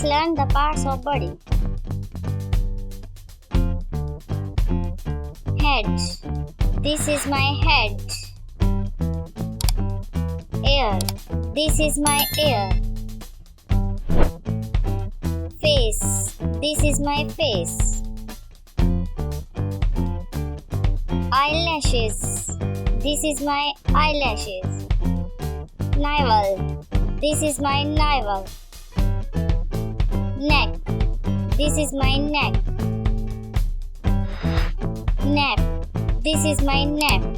Let's learn the parts of body. Head. This is my head. Ear. This is my ear. Face. This is my face. Eyelashes. This is my eyelashes. Navel. This is my navel. Neck. This is my neck. Nape. This is my nape.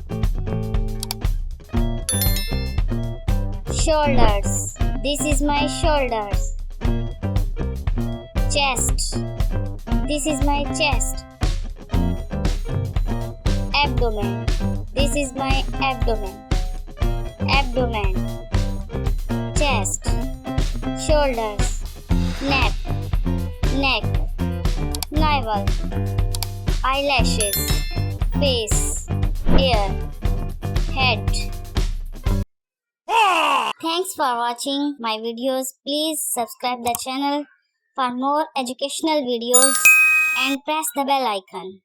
Shoulders. This is my shoulders. Chest. This is my chest. Abdomen. This is my abdomen. Abdomen. Chest. Shoulders. Neck. Neck. Navel. Eyelashes. Face. Ear. Head. Thanks for watching my videos. Please subscribe the channel for more educational videos and press the bell icon.